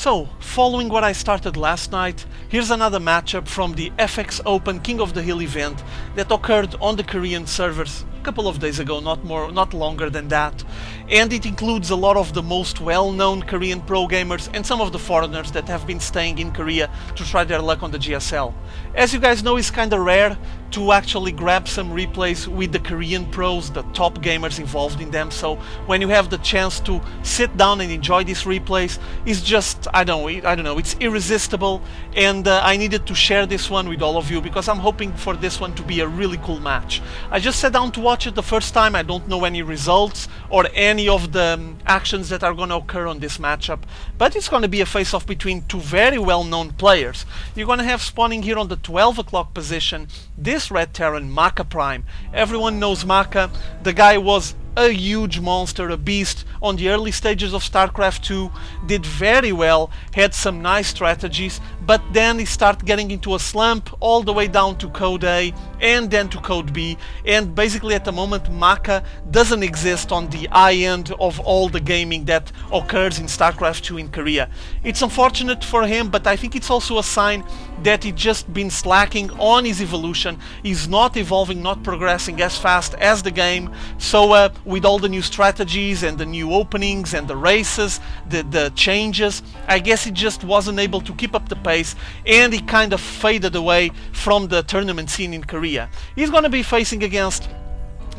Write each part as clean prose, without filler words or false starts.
So, following what I started last night, here's another matchup from the FXOpen King of the Hill event that occurred on the Korean servers a couple of days ago, not longer than that. And it includes a lot of the most well-known Korean pro gamers and some of the foreigners that have been staying in Korea to try their luck on the GSL. As you guys know, it's kinda rare to actually grab some replays with the Korean pros, the top gamers involved in them, so when you have the chance to sit down and enjoy these replays, it's just, I don't know, it's irresistible, and I needed to share this one with all of you because I'm hoping for this one to be a really cool match. I just sat down to watch it the first time. I don't know any results or any of the actions that are going to occur on this matchup, but it's going to be a face-off between two very well-known players. You're going to have spawning here on the 12 o'clock position this red Terran MakaPrime. Everyone knows Maka. The guy was a huge monster, a beast on the early stages of Starcraft 2, did very well, had some nice strategies, but then he started getting into a slump all the way down to Code A and then to Code B, and basically at the moment Maka doesn't exist on the high end of all the gaming that occurs in Starcraft 2 in Korea. It's unfortunate for him, but I think it's also a sign that he's just been slacking on his evolution. He's not evolving, not progressing as fast as the game, so with all the new strategies and the new openings and the races, the changes, I guess he just wasn't able to keep up the pace and he kind of faded away from the tournament scene in Korea. He's going to be facing against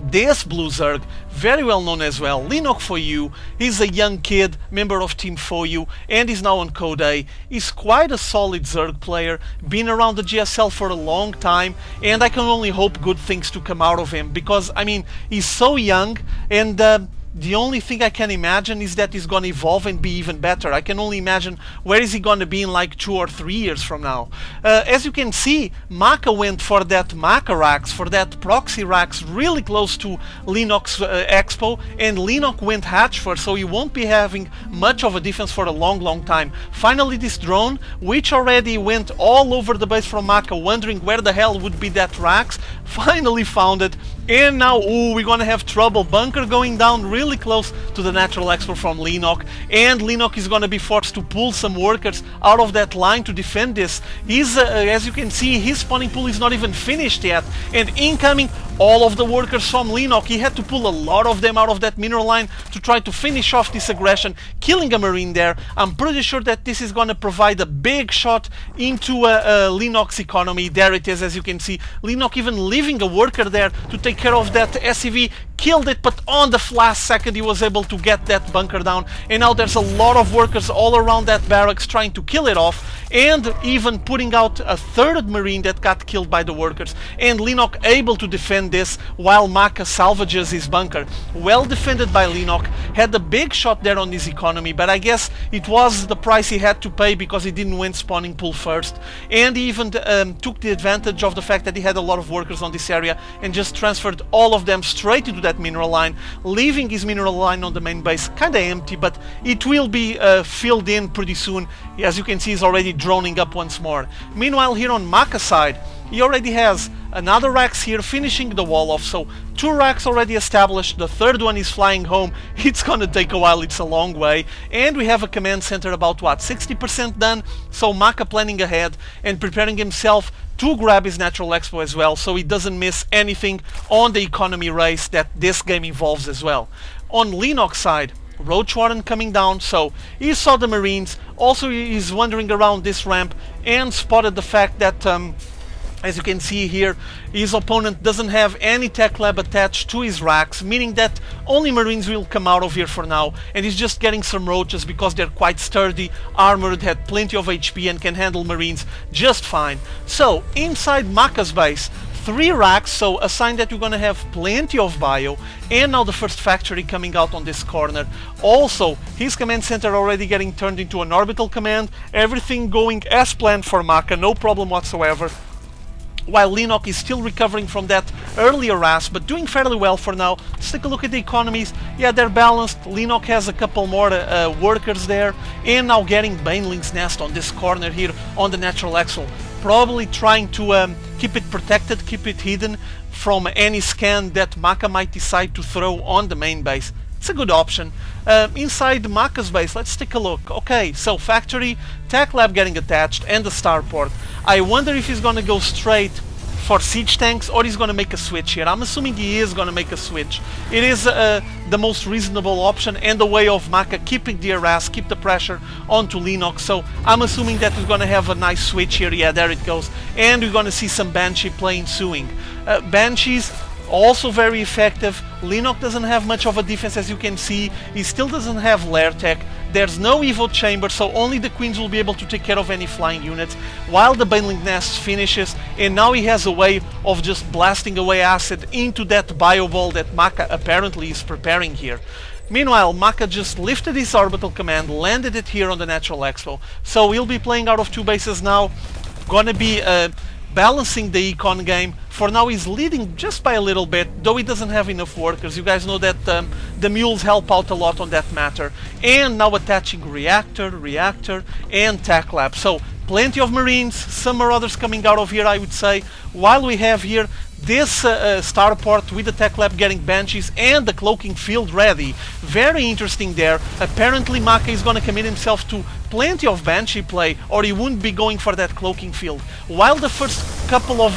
this blue Zerg, very well known as well, LeenockfOu. He's a young kid, member of Team FOU, and he's now on Code A. He's quite a solid Zerg player, been around the GSL for a long time, and I can only hope good things to come out of him, because, I mean, he's so young, and the only thing I can imagine is that he's going to evolve and be even better. I can only imagine where is he going to be in like 2 or 3 years from now. As you can see, Maka went for that Maka racks, for that proxy racks really close to Leenock's expo, and Leenock went hatch first, so he won't be having much of a defense for a long time. Finally this drone, which already went all over the base from Maka, wondering where the hell would be that racks, finally found it, and now, ooh, we're gonna have trouble. Bunker going down really close to the natural expo from Leenock, and Leenock is gonna be forced to pull some workers out of that line to defend this. He's, as you can see, his spawning pool is not even finished yet, and incoming all of the workers from Leenock. He had to pull a lot of them out of that mineral line to try to finish off this aggression, killing a marine there. I'm pretty sure that this is gonna provide a big shot into Leenock's economy. There it is, as you can see. Leenock even leaving a worker there to take care of that SCV, killed it, but on the last second he was able to get that bunker down, and now there's a lot of workers all around that barracks trying to kill it off, and even putting out a third marine that got killed by the workers, and Leenock able to defend this while Maka salvages his bunker. Well defended by Leenock, had a big shot there on his economy, but I guess it was the price he had to pay because he didn't win spawning pool first, and he even took the advantage of the fact that he had a lot of workers on this area and just transferred all of them straight into that mineral line, leaving his mineral line on the main base kinda empty, but it will be filled in pretty soon. As you can see, he's already droning up once more. Meanwhile, here on Maka's side, he already has another racks here finishing the wall off, so 2 racks already established, the third one is flying home. It's gonna take a while, it's a long way, and we have a command center about what, 60% done, so Maka planning ahead and preparing himself to grab his natural expo as well, so he doesn't miss anything on the economy race that this game involves as well. On Leenock's side, Roach Warren coming down, so he saw the marines, also he's wandering around this ramp and spotted the fact that as you can see here, his opponent doesn't have any tech lab attached to his racks, meaning that only marines will come out of here for now, and he's just getting some roaches because they're quite sturdy, armored, had plenty of HP and can handle marines just fine. So inside Maka's base, 3 racks, so a sign that you're gonna have plenty of bio, and now the first factory coming out on this corner. Also, his command center already getting turned into an orbital command, everything going as planned for Maka, no problem whatsoever. While Leenock is still recovering from that earlier RAS, but doing fairly well for now. Let's take a look at the economies. Yeah, they're balanced. Leenock has a couple more workers there, and now getting Baneling's Nest on this corner here on the natural axle. Probably trying to keep it protected, keep it hidden from any scan that Maka might decide to throw on the main base. It's a good option. Inside Maka's base, let's take a look. Okay, so factory, tech lab getting attached, and the starport. I wonder if he's gonna go straight for siege tanks or he's gonna make a switch here. I'm assuming he is gonna make a switch. It is the most reasonable option and the way of Maka keeping the harass, keep the pressure onto Leenock. So I'm assuming that we're gonna have a nice switch here. Yeah, there it goes. And we're gonna see some Banshee play ensuing. Banshees also very effective. Leenock doesn't have much of a defense, as you can see. He still doesn't have lair tech. There's no Evo chamber, so only the queens will be able to take care of any flying units while the Baneling Nest finishes. And now he has a way of just blasting away acid into that bio ball that Maka apparently is preparing here. Meanwhile, Maka just lifted his orbital command, landed it here on the Natural Expo. So he'll be playing out of 2 bases now. Gonna be balancing the econ game. For now he's leading just by a little bit, though he doesn't have enough workers. You guys know that the mules help out a lot on that matter. And now attaching reactor, and tech lab. So plenty of marines, some marauders coming out of here, I would say. While we have here this starport with the tech lab getting banshees and the cloaking field ready. Very interesting there. Apparently Maka is going to commit himself to plenty of banshee play, or he wouldn't be going for that cloaking field. While the first couple of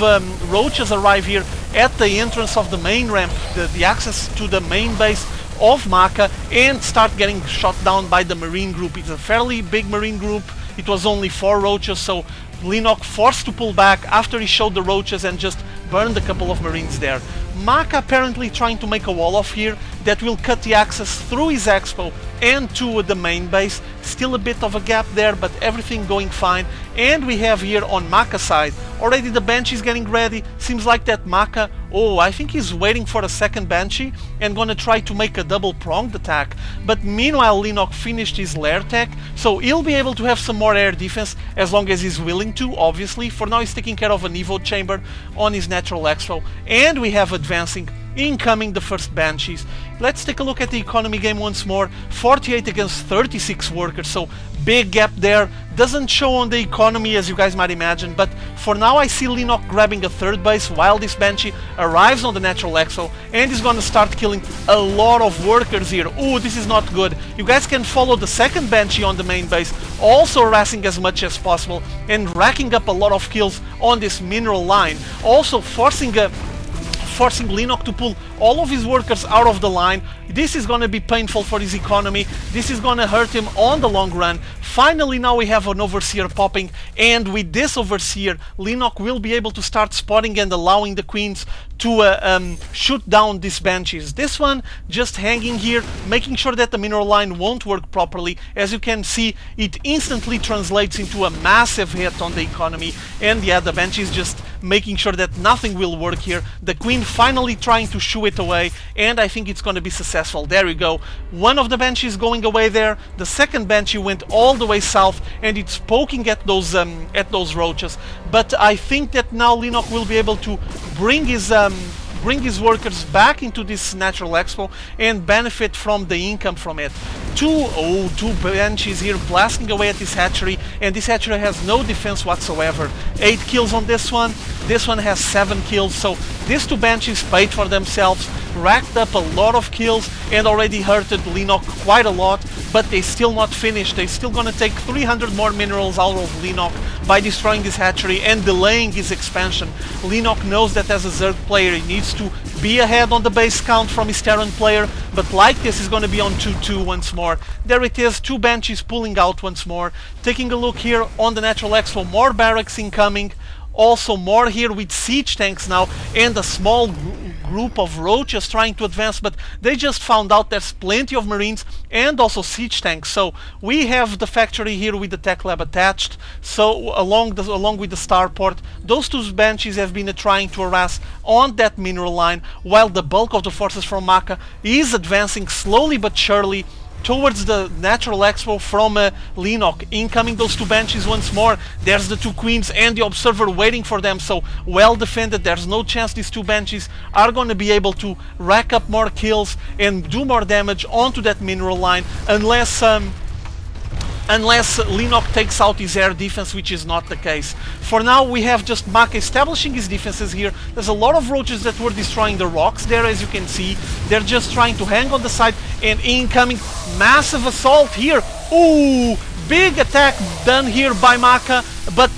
roaches arrive here at the entrance of the main ramp, the access to the main base of Maka, and start getting shot down by the marine group. It's a fairly big marine group. It was only 4 roaches, so Leenock forced to pull back after he showed the roaches and just burned a couple of marines there. Maka apparently trying to make a wall off here that will cut the access through his expo and to the main base. Still a bit of a gap there, but everything going fine. And we have here on Maka's side already the Banshee is getting ready. Seems like that Maka, oh, I think he's waiting for a second Banshee and gonna try to make a double pronged attack. But meanwhile Leenock finished his lair tech, so he'll be able to have some more air defense as long as he's willing to, obviously. For now he's taking care of an Evo chamber on his Natural Expo, and we have advancing incoming the first Banshees. Let's take a look at the economy game once more. 48 against 36 workers, so big gap there. Doesn't show on the economy, as you guys might imagine, but for now I see Leenock grabbing a third base while this Banshee arrives on the Natural Exo and is going to start killing a lot of workers here. Ooh, this is not good. You guys can follow the second Banshee on the main base, also harassing as much as possible and racking up a lot of kills on this mineral line, also forcing Leenock to pull all of his workers out of the line. This is going to be painful for his economy. This is going to hurt him on the long run. Finally now we have an Overseer popping, and with this Overseer Leenock will be able to start spotting and allowing the queens to shoot down these Banshees. This one just hanging here, making sure that the mineral line won't work properly. As you can see, it instantly translates into a massive hit on the economy, and yeah, the Banshees just making sure that nothing will work here. The queen finally trying to shoo it away, and I think it's going to be successful. There we go. One of the Banshees going away there. The second Banshee went all the way south, and it's poking at those roaches. But I think that now Leenock will be able to bring his workers back into this Natural Expo and benefit from the income from it. Two Banshees here blasting away at this hatchery, and this hatchery has no defense whatsoever. 8 kills on this one has 7 kills, so these 2 Banshees paid for themselves, racked up a lot of kills and already hurted Leenock quite a lot, but they still not finished. They still gonna take 300 more minerals out of Leenock by destroying this hatchery and delaying his expansion. Leenock knows that as a Zerg player he needs to be ahead on the base count from his Terran player, but like this is gonna be on 2-2 once more. There it is, 2 Banshees pulling out once more. Taking a look here on the Natural Expo, more barracks incoming. Also more here with siege tanks now, and a small group of roaches trying to advance, but they just found out there's plenty of marines and also siege tanks. So we have the factory here with the tech lab attached, so along with the starport. Those 2 Banshees have been trying to harass on that mineral line, while the bulk of the forces from Maka is advancing slowly but surely towards the Natural Expo from Leenock. Incoming those 2 Banshees once more. There's the 2 queens and the observer waiting for them, so well defended. There's no chance these 2 Banshees are going to be able to rack up more kills and do more damage onto that mineral line unless Leenock takes out his air defense, which is not the case. For now we have just Maka establishing his defenses here. There's a lot of roaches that were destroying the rocks there, as you can see. They're just trying to hang on the side and incoming massive assault here. Ooh, big attack done here by Maka, but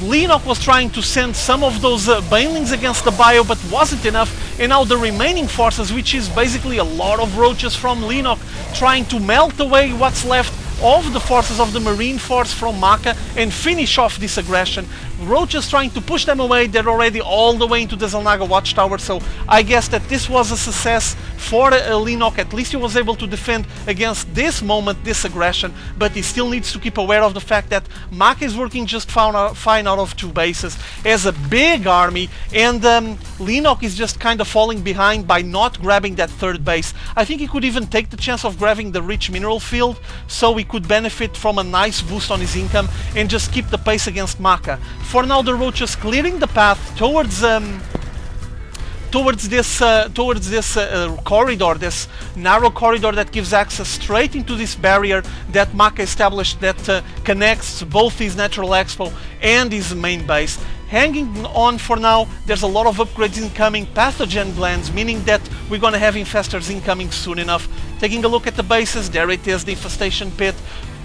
Leenock was trying to send some of those banelings against the bio, but wasn't enough, and now the remaining forces, which is basically a lot of roaches from Leenock, trying to melt away what's left of the forces of the Marine Force from Maka and finish off this aggression. Roaches trying to push them away. They're already all the way into the Xel'Naga Watchtower, so I guess that this was a success for Leenock. At least he was able to defend against this moment, this aggression, but he still needs to keep aware of the fact that Maka is working just fine out of 2 bases, has a big army, and Leenock is just kind of falling behind by not grabbing that 3rd base. I think he could even take the chance of grabbing the rich mineral field, so he could benefit from a nice boost on his income and just keep the pace against Maka. For now, the roaches clearing the path towards this corridor, this narrow corridor that gives access straight into this barrier that Maka established that connects both his natural expo and his main base. Hanging on for now. There's a lot of upgrades incoming, pathogen glands, meaning that we're gonna have infestors incoming soon enough. Taking a look at the bases, there it is, the infestation pit,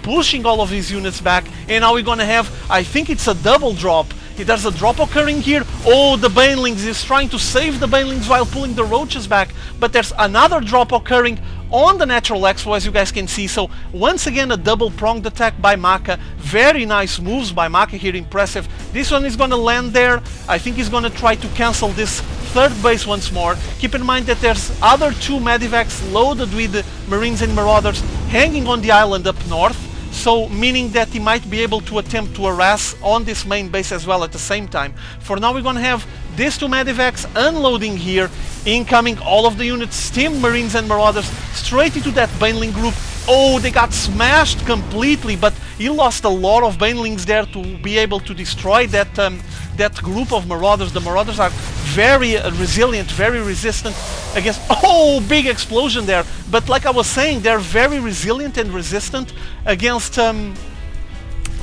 pushing all of these units back, and now we're gonna have, I think it's a double drop. There's a drop occurring here. Oh, the banelings is trying to save the banelings while pulling the roaches back, but there's another drop occurring on the natural expo, as you guys can see. So once again, a double pronged attack by Maka. Very nice moves by Maka here, impressive. This one is gonna land there. I think he's gonna try to cancel this 3rd base once more. Keep in mind that there's other 2 medivacs loaded with the Marines and Marauders hanging on the island up north, so meaning that he might be able to attempt to harass on this main base as well at the same time. For now, we're gonna have these 2 medivacs unloading here, incoming all of the units, steam Marines and Marauders straight into that baneling group. Oh, they got smashed completely, but he lost a lot of banelings there to be able to destroy that that group of Marauders. The Marauders are very resilient, very resistant against... Oh, big explosion there! But like I was saying, they're very resilient and resistant against...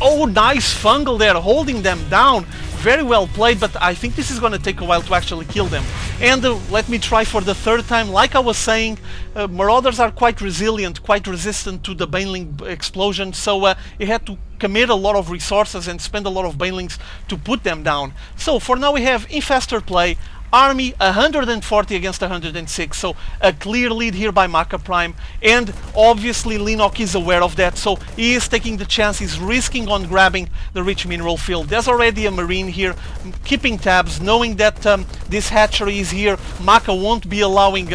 Oh, nice fungal there, holding them down. Very well played, but I think this is going to take a while to actually kill them. And let me try for the 3rd time. Like I was saying, Marauders are quite resilient, quite resistant to the baneling explosion, so he had to commit a lot of resources and spend a lot of banelings to put them down. So for now we have Infestor play. Army 140 against 106, so a clear lead here by MakaPrime, and obviously Leenock is aware of that, so he is taking the chance, he's risking on grabbing the rich mineral field. There's already a Marine here keeping tabs, knowing that this hatchery is here. Maka won't be allowing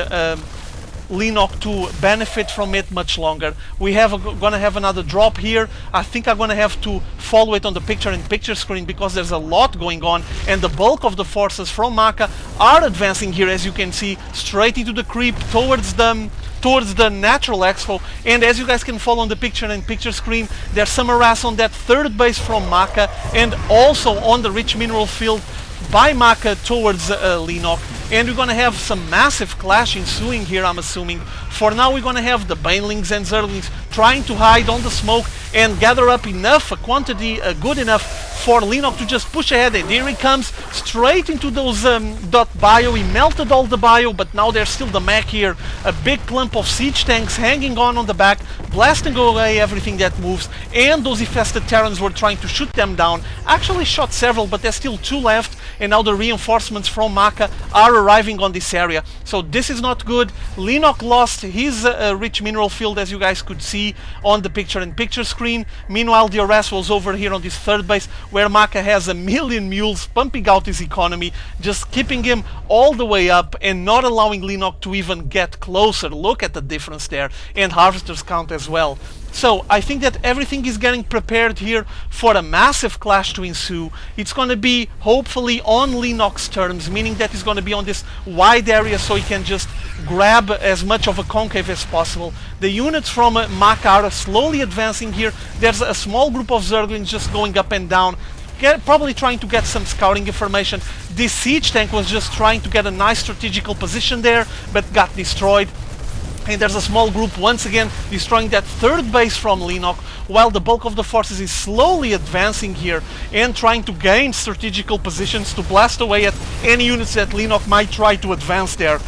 Leenock to benefit from it much longer. We have gonna have another drop here. I think I'm gonna have to follow it on the picture-in-picture screen because there's a lot going on, and the bulk of the forces from Maka are advancing here, as you can see, straight into the creep towards the natural expo. And as you guys can follow on the picture-in-picture screen, there's some harass on that 3rd base from Maka, and also on the rich mineral field by Maka towards Leenock. And we're gonna have some massive clash ensuing here, I'm assuming. For now, we're gonna have the banelings and zerglings trying to hide on the smoke and gather up enough, a quantity good enough for Leenock to just push ahead. And here he comes straight into those bio. He melted all the bio, but now there's still the mech here. A big clump of siege tanks hanging on the back, blasting away everything that moves. And those infested Terrans were trying to shoot them down. Actually shot several, but there's still 2 left. And now the reinforcements from Maka are arriving on this area. So this is not good. Leenock lost his rich mineral field, as you guys could see on the picture-in-picture screen. Meanwhile, the arrest was over here on this 3rd base, where Maka has a million mules pumping out his economy, just keeping him all the way up and not allowing Leenock to even get closer. Look at the difference there. And harvesters count as well. So I think that everything is getting prepared here for a massive clash to ensue. It's going to be hopefully on Leenock's terms, meaning that he's going to be on this wide area so he can just grab as much of a concave as possible. The units from Maka are slowly advancing here. There's a small group of Zerglings just going up and down, probably trying to get some scouting information. This siege tank was just trying to get a nice strategical position there, but got destroyed. And there's a small group once again destroying that 3rd base from Leenock, while the bulk of the forces is slowly advancing here and trying to gain strategical positions to blast away at any units that Leenock might try to advance there.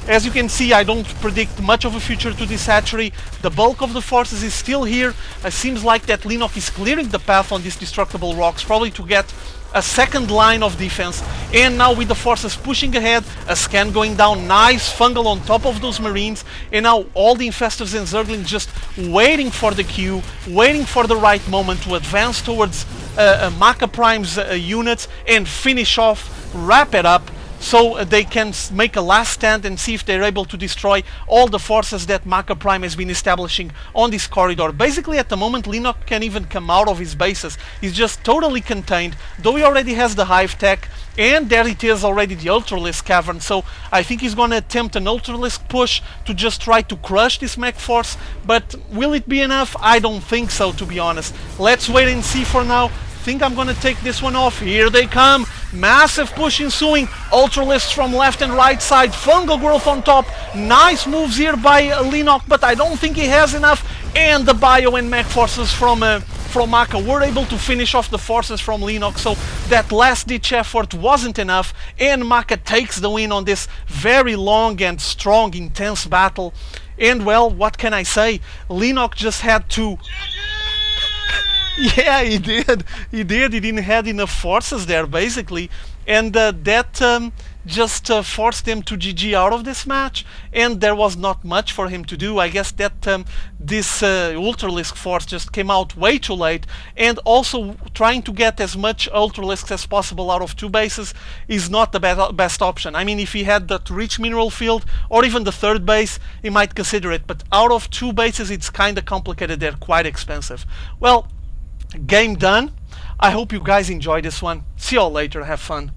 As you can see, I don't predict much of a future to this hatchery. The bulk of the forces is still here. It seems like that Leenock is clearing the path on these destructible rocks, probably to get a second line of defense. And now with the forces pushing ahead, a scan going down, nice fungal on top of those marines, and now all the infestors and zerglings just waiting for the cue, waiting for the right moment to advance towards MakaPrime's units and finish off, wrap it up, so they can make a last stand and see if they're able to destroy all the forces that MakaPrime has been establishing on this corridor. Basically, at the moment, Leenock can't even come out of his bases. He's just totally contained, though he already has the hive tech, and there it is already, the Ultralisk cavern. So I think he's gonna attempt an Ultralisk push to just try to crush this mech force, but will it be enough? I don't think so, to be honest. Let's wait and see for now. Think I'm gonna take this one off. Here they come, massive push ensuing, Ultralisks from left and right side, fungal growth on top, nice moves here by Leenock, but I don't think he has enough, and the bio and mech forces from Maka were able to finish off the forces from Leenock, so that last ditch effort wasn't enough, and Maka takes the win on this very long and strong, intense battle. And well, what can I say? Leenock just had to... Yeah, he did. He didn't have enough forces there, basically, and that just forced him to GG out of this match, and there was not much for him to do. I guess that this Ultralisk force just came out way too late, and also trying to get as much Ultralisks as possible out of two bases is not the best option. I mean, if he had that rich mineral field, or even the third base, he might consider it, but out of two bases it's kinda complicated, they're quite expensive. Well, game done. I hope you guys enjoyed this one. See you all later, have fun.